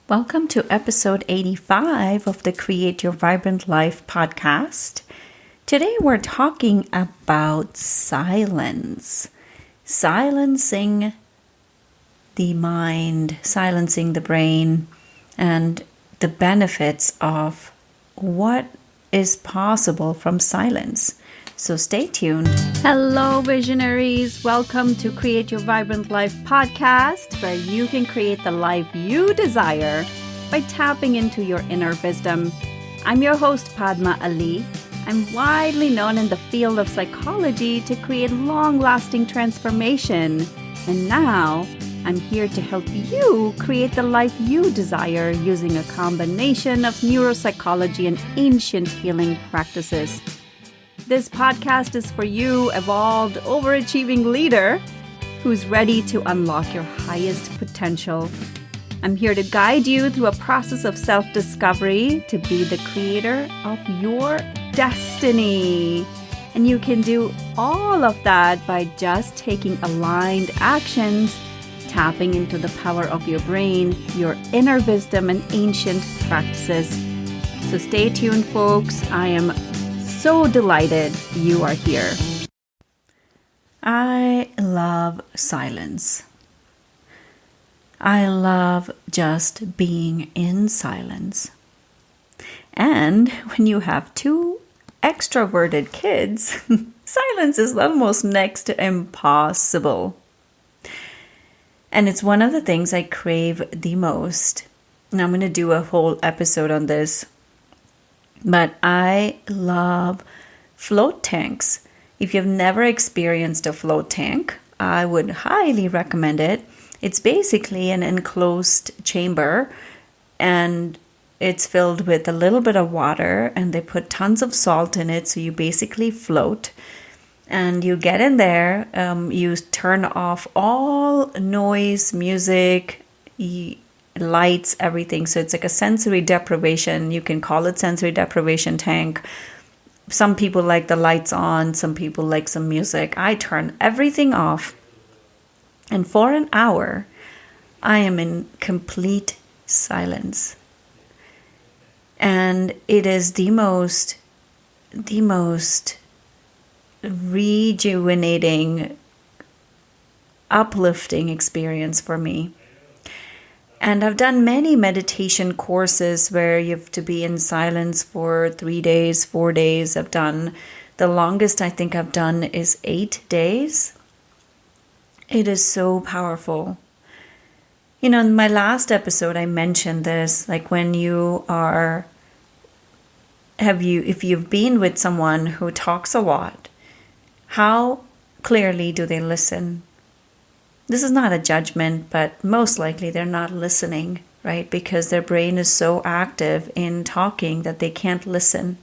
Welcome to episode 85 of the Create Your Vibrant Life podcast. Today we're talking about silence. Silencing the mind, silencing the brain, and the benefits of what is possible from silence. So stay tuned. Hello, visionaries. Welcome to Create Your Vibrant Life podcast, where you can create the life you desire by tapping into your inner wisdom. I'm your host, Padma Ali. I'm widely known in the field of psychology to create long-lasting transformation. And now I'm here to help you create the life you desire using a combination of neuropsychology and ancient healing practices. This podcast is for you, evolved, overachieving leader who's ready to unlock your highest potential. I'm here to guide you through a process of self-discovery to be the creator of your destiny. And you can do all of that by just taking aligned actions, tapping into the power of your brain, your inner wisdom, and ancient practices. So stay tuned, folks. I am so delighted you are here. I love silence. I love just being in silence. And when you have two extroverted kids, silence is almost next to impossible. And it's one of the things I crave the most. And I'm going to do a whole episode on this. But I love float tanks. If you've never experienced a float tank, I would highly recommend it. It's basically an enclosed chamber, and it's filled with a little bit of water, and they put tons of salt in it, so you basically float. And you get in there, you turn off all noise, music, lights, everything. So it's like a sensory deprivation. You can call it sensory deprivation tank. Some people like the lights on. Some people like some music. I turn everything off. And for an hour, I am in complete silence. And it is the most rejuvenating, uplifting experience for me. And I've done many meditation courses where you have to be in silence for 3 days, 4 days. The longest I think I've done is 8 days. It is so powerful. You know, in my last episode, I mentioned this, like when if you've been with someone who talks a lot, how clearly do they listen? This is not a judgment, but most likely they're not listening, right? Because their brain is so active in talking that they can't listen.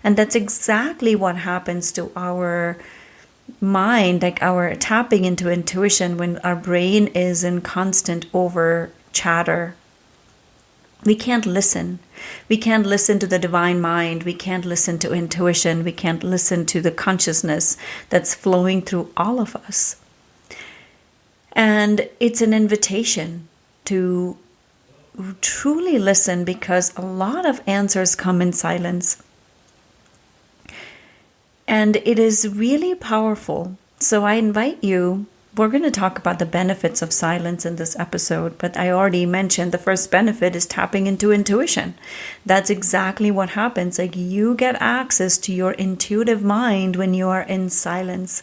And that's exactly what happens to our mind, like our tapping into intuition when our brain is in constant over chatter. We can't listen. We can't listen to the divine mind. We can't listen to intuition. We can't listen to the consciousness that's flowing through all of us. And it's an invitation to truly listen, because a lot of answers come in silence. And it is really powerful. So I invite you, we're going to talk about the benefits of silence in this episode, but I already mentioned the first benefit is tapping into intuition. That's exactly what happens. Like, you get access to your intuitive mind when you are in silence.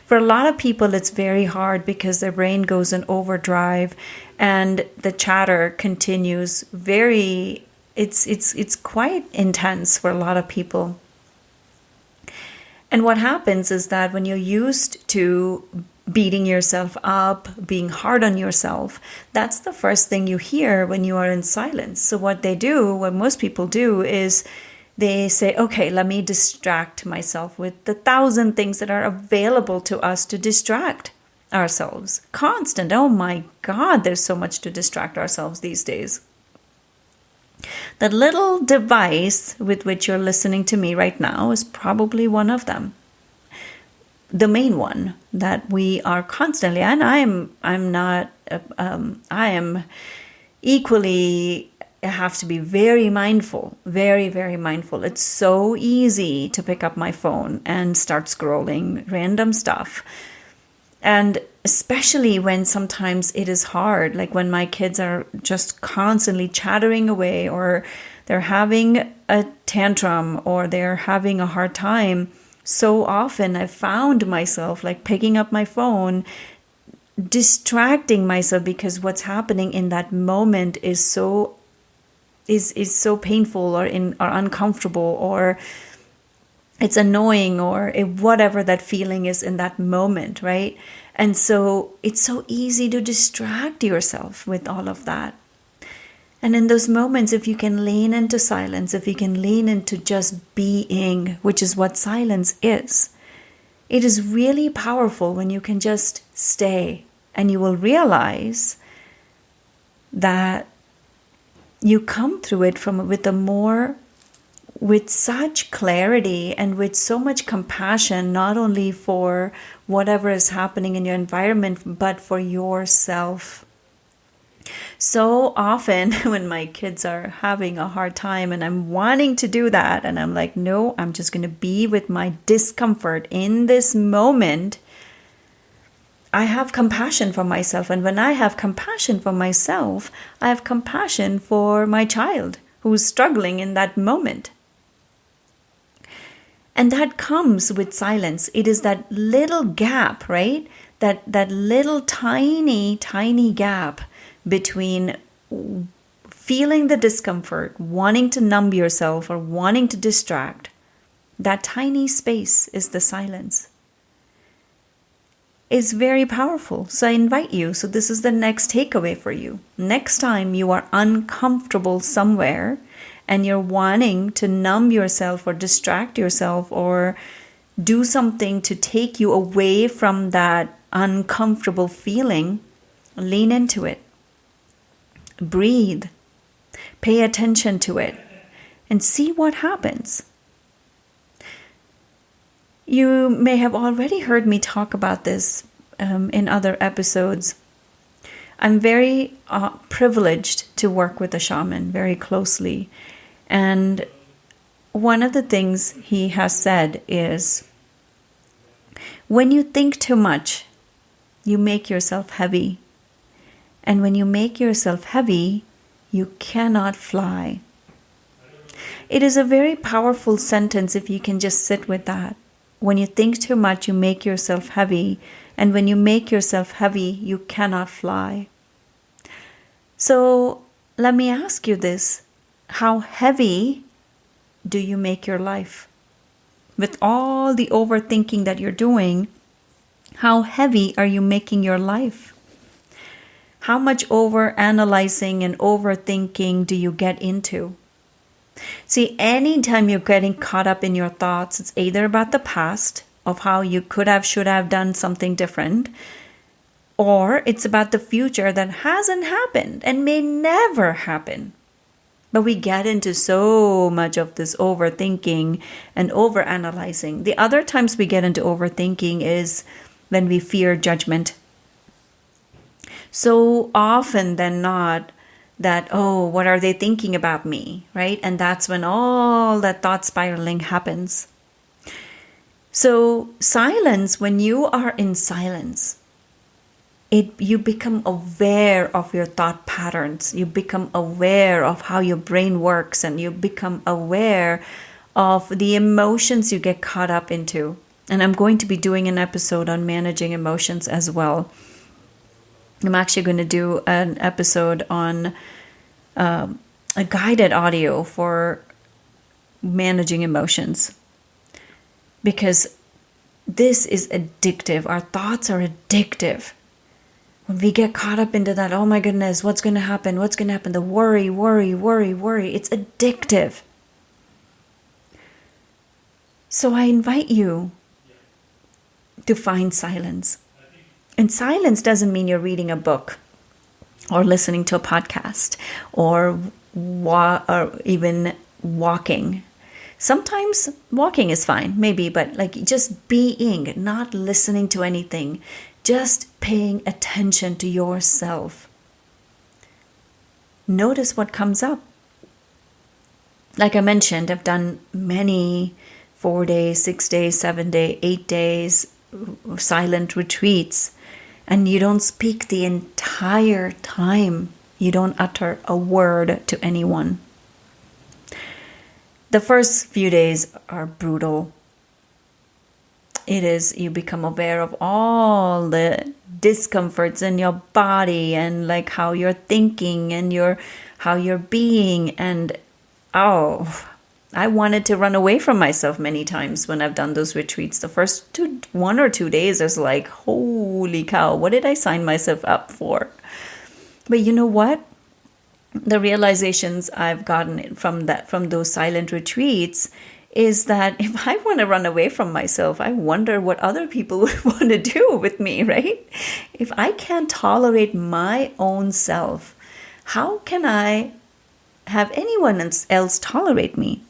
For a lot of people, it's very hard because their brain goes in overdrive and the chatter continues it's quite intense for a lot of people. And what happens is that when you're used to beating yourself up, being hard on yourself, that's the first thing you hear when you are in silence. So what most people do is they say, okay, let me distract myself with the 1,000 things that are available to us to distract ourselves. Constant. Oh my God, there's so much to distract ourselves these days. That little device with which you're listening to me right now is probably one of them. The main one that we are constantly, and I am equally have to be very mindful, very, very mindful. It's so easy to pick up my phone and start scrolling random stuff. And especially when sometimes it is hard, like when my kids are just constantly chattering away, or they're having a tantrum, or they're having a hard time. So often I've found myself like picking up my phone, distracting myself, because what's happening in that moment is so painful, or uncomfortable, or it's annoying, or whatever that feeling is in that moment, right? And so it's so easy to distract yourself with all of that. And in those moments, if you can lean into silence, if you can lean into just being, which is what silence is, it is really powerful when you can just stay, and you will realize that you come through it with such clarity and with so much compassion, not only for whatever is happening in your environment, but for yourself. So often when my kids are having a hard time and I'm wanting to do that, and I'm like, no, I'm just going to be with my discomfort in this moment, I have compassion for myself. And when I have compassion for myself, I have compassion for my child who's struggling in that moment. And that comes with silence. It is that little gap, right? That little tiny, tiny gap between feeling the discomfort, wanting to numb yourself or wanting to distract. That tiny space is the silence. It's very powerful. So I invite you. So this is the next takeaway for you. Next time you are uncomfortable somewhere and you're wanting to numb yourself or distract yourself or do something to take you away from that uncomfortable feeling, lean into it. Breathe. Pay attention to it and see what happens. You may have already heard me talk about this in other episodes. I'm very privileged to work with a shaman very closely. And one of the things he has said is, when you think too much, you make yourself heavy. And when you make yourself heavy, you cannot fly. It is a very powerful sentence if you can just sit with that. When you think too much, you make yourself heavy. And when you make yourself heavy, you cannot fly. So let me ask you this. How heavy do you make your life? With all the overthinking that you're doing, how heavy are you making your life? How much overanalyzing and overthinking do you get into? See, anytime you're getting caught up in your thoughts, it's either about the past, of how you could have, should have done something different, or it's about the future that hasn't happened and may never happen. But we get into so much of this overthinking and overanalyzing. The other times we get into overthinking is when we fear judgment. So often than not, that, oh, what are they thinking about me, right? And that's when all that thought spiraling happens. So silence, when you are in silence, you become aware of your thought patterns. You become aware of how your brain works, and you become aware of the emotions you get caught up into. And I'm going to be doing an episode on managing emotions as well. I'm actually going to do an episode on a guided audio for managing emotions, because this is addictive. Our thoughts are addictive. When we get caught up into that, oh my goodness, what's going to happen? What's going to happen? The worry. It's addictive. So I invite you to find silence. And silence doesn't mean you're reading a book or listening to a podcast or even walking. Sometimes walking is fine, maybe, but like just being, not listening to anything, just paying attention to yourself. Notice what comes up. Like I mentioned, I've done many 4 days, 6 days, 7 days, 8 days silent retreats, and you don't speak the entire time. You don't utter a word to anyone. The first few days are brutal. It is, you become aware of all the discomforts in your body and like how you're thinking and how you're being. And I wanted to run away from myself many times when I've done those retreats. The first 1 or 2 days is like, holy cow, what did I sign myself up for? But you know what? The realizations I've gotten from those silent retreats is that if I want to run away from myself, I wonder what other people would want to do with me, right? If I can't tolerate my own self, how can I have anyone else tolerate me?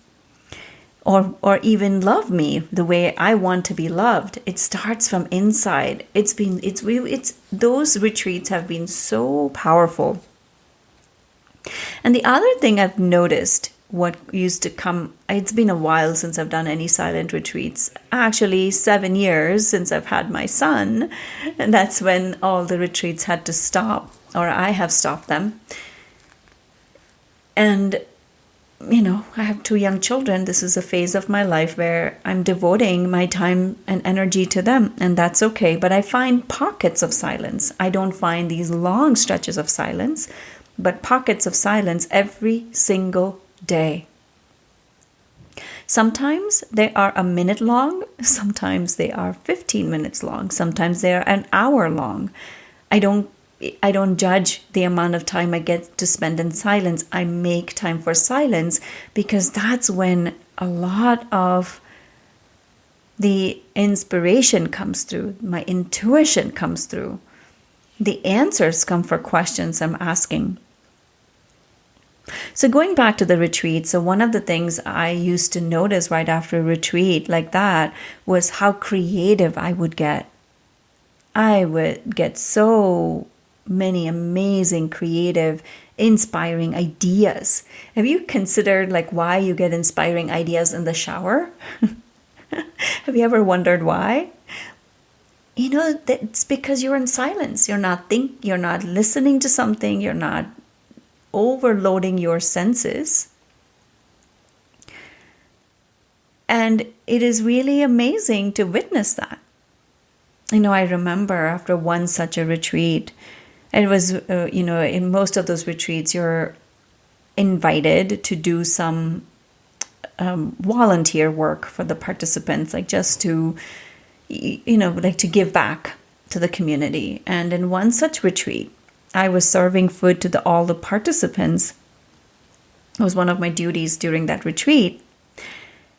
Or even love me the way I want to be loved? It starts from inside. Those retreats have been so powerful. And the other thing I've noticed, what used to come, it's been a while since I've done any silent retreats. Actually, 7 years since I've had my son. And that's when all the retreats had to stop, or I have stopped them. And I have 2 young children. This is a phase of my life where I'm devoting my time and energy to them, and that's okay. But I find pockets of silence. I don't find these long stretches of silence, but pockets of silence every single day. Sometimes they are a minute long. Sometimes they are 15 minutes long. Sometimes they are an hour long. I don't judge the amount of time I get to spend in silence. I make time for silence because that's when a lot of the inspiration comes through, my intuition comes through. The answers come for questions I'm asking. So going back to the retreat, so one of the things I used to notice right after a retreat like that was how creative I would get. I would get so many amazing, creative, inspiring ideas. Have you considered like why you get inspiring ideas in the shower? Have you ever wondered why? It's because you're in silence. You're not listening to something, you're not overloading your senses. And it is really amazing to witness that. I remember after one such a retreat, it was, in most of those retreats, you're invited to do some volunteer work for the participants, like just to, to give back to the community. And in one such retreat, I was serving food to all the participants. It was one of my duties during that retreat.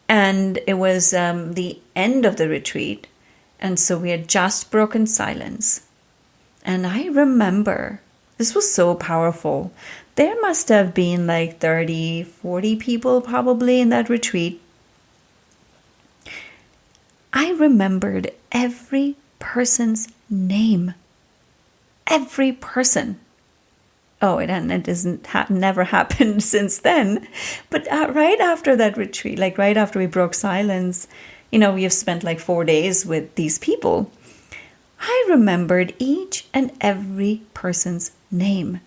And it was the end of the retreat. And so we had just broken silence. And I remember, this was so powerful. There must have been like 30, 40 people probably in that retreat. I remembered every person's name. Every person. Oh, it never happened since then. But right after that retreat, like right after we broke silence, we have spent like 4 days with these people. I remembered each and every person's name.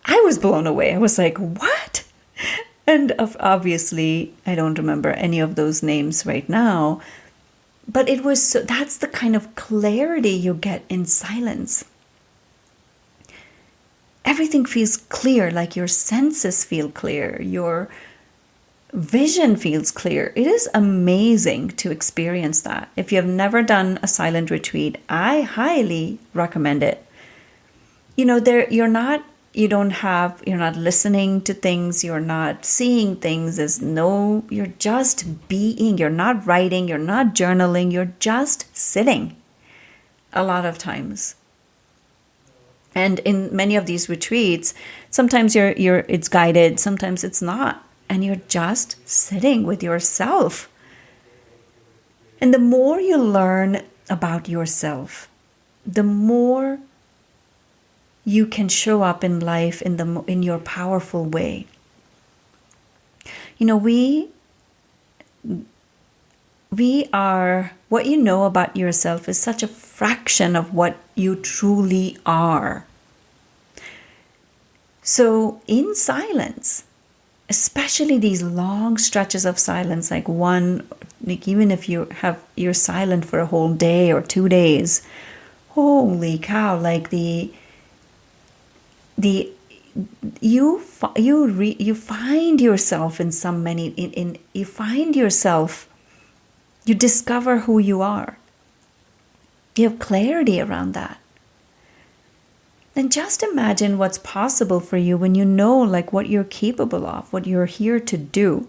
I was blown away. I was like, what? And obviously, I don't remember any of those names right now. But that's the kind of clarity you get in silence. Everything feels clear, like your senses feel clear, your vision feels clear. It is amazing to experience that. If you have never done a silent retreat, I highly recommend it. You're not listening to things, you're not seeing things you're just being, you're not writing, you're not journaling, you're just sitting a lot of times. And in many of these retreats, sometimes it's guided, sometimes it's not. And you're just sitting with yourself. And the more you learn about yourself, the more you can show up in life in your powerful way. You know, we are, what you know about yourself is such a fraction of what you truly are. So in silence, especially these long stretches of silence, like even if you're silent for a whole day or 2 days, holy cow, like you find yourself you discover who you are. You have clarity around that. Then just imagine what's possible for you when you know like what you're capable of, what you're here to do.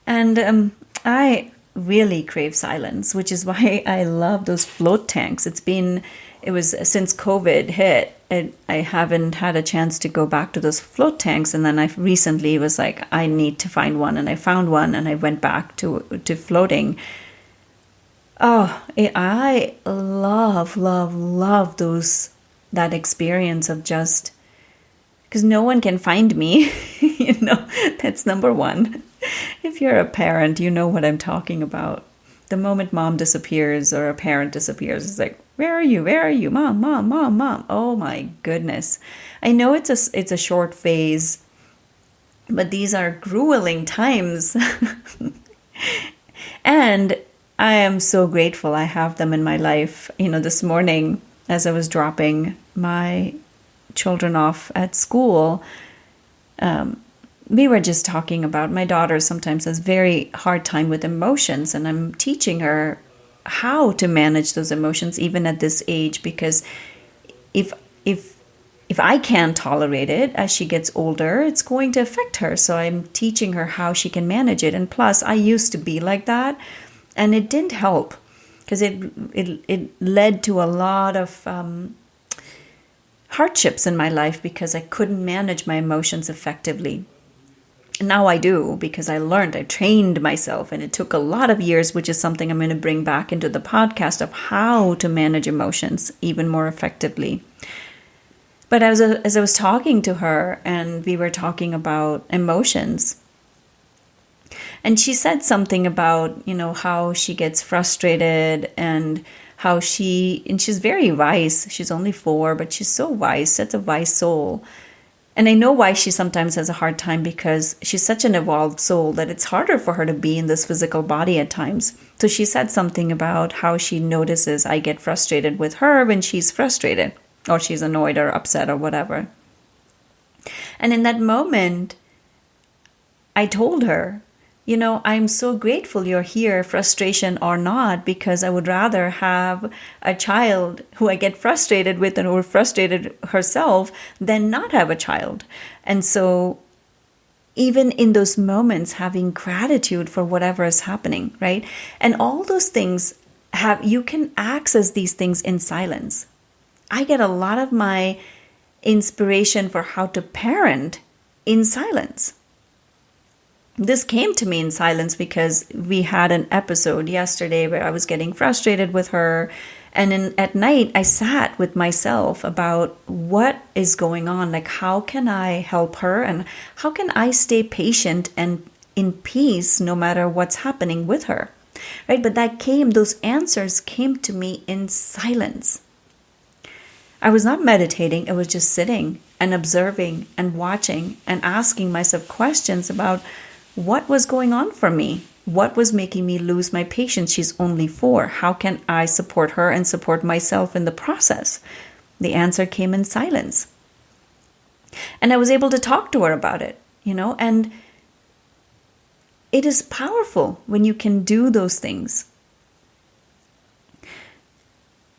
And I really crave silence, which is why I love those float tanks. It was since COVID hit, I haven't had a chance to go back to those float tanks. And then I recently was like, I need to find one. And I found one and I went back to floating. Oh, I love that experience of just, because no one can find me, that's number one. If you're a parent, you know what I'm talking about. The moment mom disappears or a parent disappears, it's like, where are you? Where are you? Mom, mom, mom, mom. Oh my goodness. I know it's a short phase, but these are grueling times. And I am so grateful I have them in my life. This morning, as I was dropping my children off at school, we were just talking about my daughter sometimes has very hard time with emotions, and I'm teaching her how to manage those emotions even at this age, because if I can't tolerate it as she gets older, it's going to affect her. So I'm teaching her how she can manage it. And plus, I used to be like that, and it didn't help because it led to a lot of hardships in my life because I couldn't manage my emotions effectively. Now I do, because I trained myself, and it took a lot of years, which is something I'm going to bring back into the podcast of how to manage emotions even more effectively. But as I was talking to her, and we were talking about emotions, and she said something about, how she gets frustrated and how she's very wise. She's only 4, but she's so wise, such a wise soul. And I know why she sometimes has a hard time, because she's such an evolved soul that it's harder for her to be in this physical body at times. So she said something about how she notices I get frustrated with her when she's frustrated, or she's annoyed or upset or whatever. And in that moment, I told her, I'm so grateful you're here, frustration or not, because I would rather have a child who I get frustrated with and who frustrated herself than not have a child. And so even in those moments, having gratitude for whatever is happening, right? And all those things you can access these things in silence. I get a lot of my inspiration for how to parent in silence. This came to me in silence because we had an episode yesterday where I was getting frustrated with her. And at night, I sat with myself about what is going on. Like, how can I help her? And how can I stay patient and in peace no matter what's happening with her? Right? But those answers came to me in silence. I was not meditating. I was just sitting and observing and watching and asking myself questions about what was going on for me? What was making me lose my patience? She's only 4. How can I support her and support myself in the process? The answer came in silence. And I was able to talk to her about it, and it is powerful when you can do those things.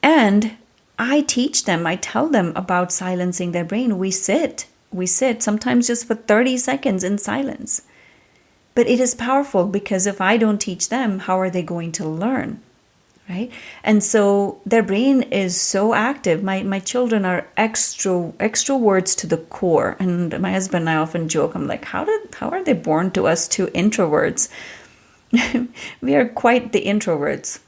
And I teach them, I tell them about silencing their brain. We sit sometimes just for 30 seconds in silence. But it is powerful, because if I don't teach them, how are they going to learn, right? And so their brain is so active. My children are extroverts to the core. And my husband and I often joke, I'm like, how are they born to us 2 introverts? We are quite the introverts.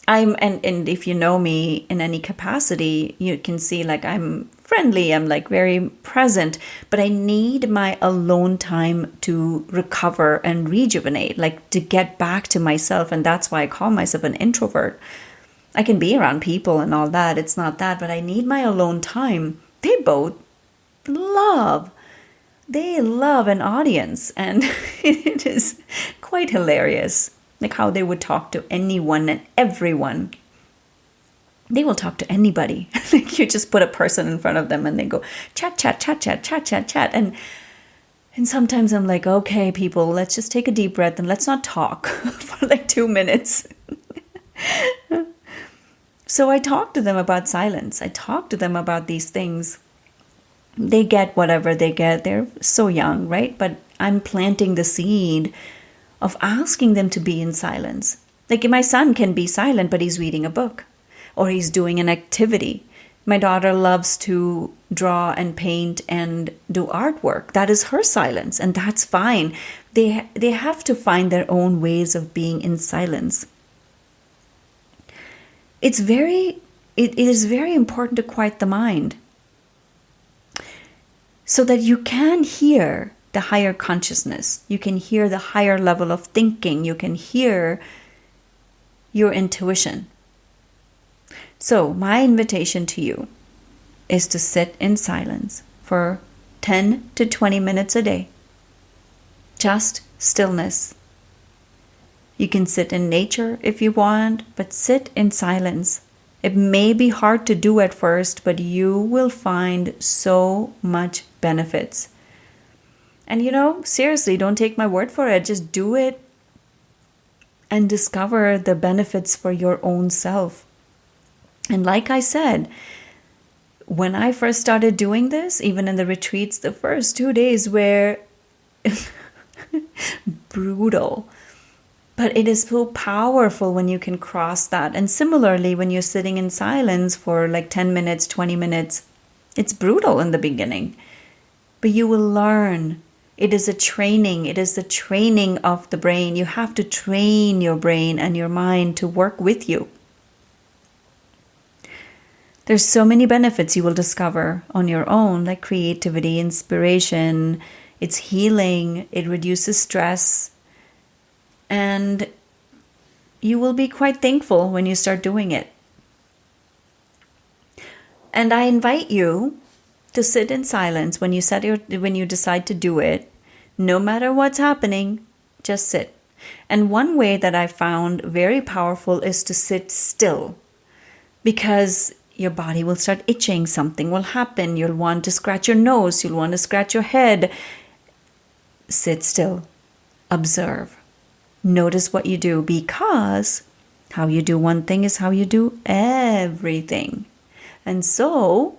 And if you know me in any capacity, you can see like I'm friendly, I'm like very present, but I need my alone time to recover and rejuvenate, like to get back to myself. And that's why I call myself an introvert. I can be around people and all that. It's not that, but I need my alone time. They both love. They love an audience, and it is quite hilarious. Like how they would talk to anyone and everyone. They will talk to anybody. Like you just put a person in front of them and they go chat, chat, chat, chat, chat, chat, chat. And sometimes I'm like, okay, people, let's just take a deep breath and let's not talk for like 2 minutes. So I talk to them about silence. I talk to them about these things. They get whatever they get. They're so young, right? But I'm planting the seed of asking them to be in silence. Like my son can be silent, but he's reading a book or he's doing an activity. My daughter loves to draw and paint and do artwork. That is her silence, and that's fine. They have to find their own ways of being in silence. It is very important to quiet the mind so that you can hear the higher consciousness. You can hear the higher level of thinking. You can hear your intuition. So my invitation to you is to sit in silence for 10 to 20 minutes a day. Just stillness. You can sit in nature if you want, but sit in silence. It may be hard to do at first, but you will find so much benefits. And seriously, don't take my word for it. Just do it and discover the benefits for your own self. And like I said, when I first started doing this, even in the retreats, the first 2 days were brutal. But it is so powerful when you can cross that. And similarly, when you're sitting in silence for like 10 minutes, 20 minutes, it's brutal in the beginning. But you will learn. It is a training. It is the training of the brain. You have to train your brain and your mind to work with you. There's so many benefits you will discover on your own, like creativity, inspiration. It's healing. It reduces stress. And you will be quite thankful when you start doing it. And I invite you to sit in silence when you decide to do it. No matter what's happening, just sit. And one way that I found very powerful is to sit still, because your body will start itching. Something will happen. You'll want to scratch your nose. You'll want to scratch your head. Sit still. Observe. Notice what you do, because how you do one thing is how you do everything. And so,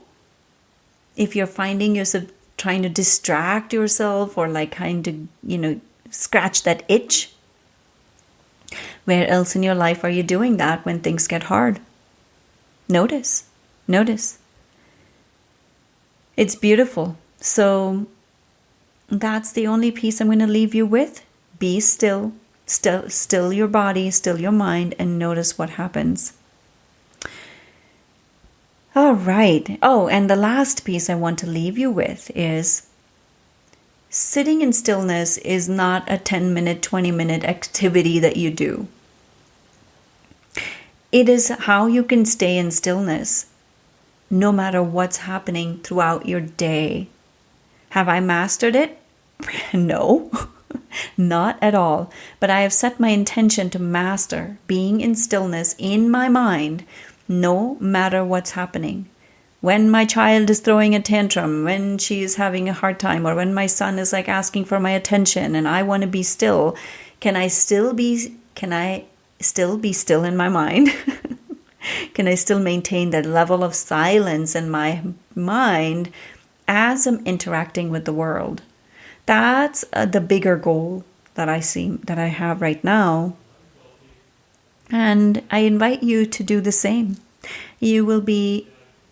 if you're finding yourself trying to distract yourself or like kind of, scratch that itch, where else in your life are you doing that when things get hard? Notice. It's beautiful. So, that's the only piece I'm going to leave you with. Be still. Still your body, still your mind, and notice what happens. All right. Oh, and the last piece I want to leave you with is sitting in stillness is not a 10-minute, 20-minute activity that you do. It is how you can stay in stillness no matter what's happening throughout your day. Have I mastered it? No. Not at all. But I have set my intention to master being in stillness in my mind, no matter what's happening. When my child is throwing a tantrum, when she is having a hard time, or when my son is like asking for my attention and I want to be still, can I still be still in my mind? Can I still maintain that level of silence in my mind as I'm interacting with the world? That's the bigger goal that I have right now. And I invite you to do the same. You will be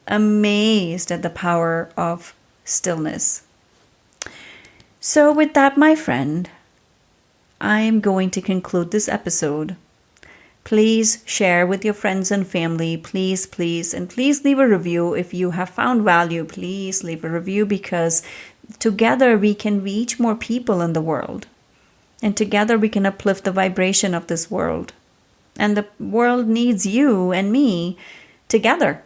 amazed at the power of stillness. So with that, my friend, I am going to conclude this episode. Please share with your friends and family. Please, please, and please leave a review. If you have found value, please leave a review, because together we can reach more people in the world. And together we can uplift the vibration of this world. And the world needs you and me together.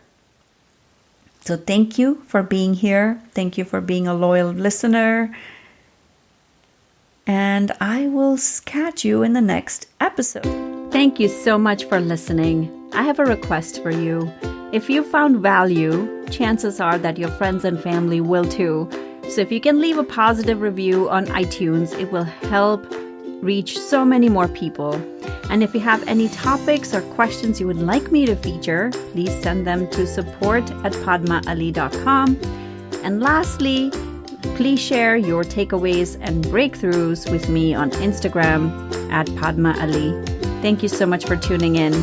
So thank you for being here. Thank you for being a loyal listener. And I will catch you in the next episode. Thank you so much for listening. I have a request for you. If you found value, chances are that your friends and family will too. So if you can leave a positive review on iTunes, it will help reach so many more people. And if you have any topics or questions you would like me to feature, please send them to support@padmaali.com. And lastly, please share your takeaways and breakthroughs with me on Instagram @Padma Ali. Thank you so much for tuning in.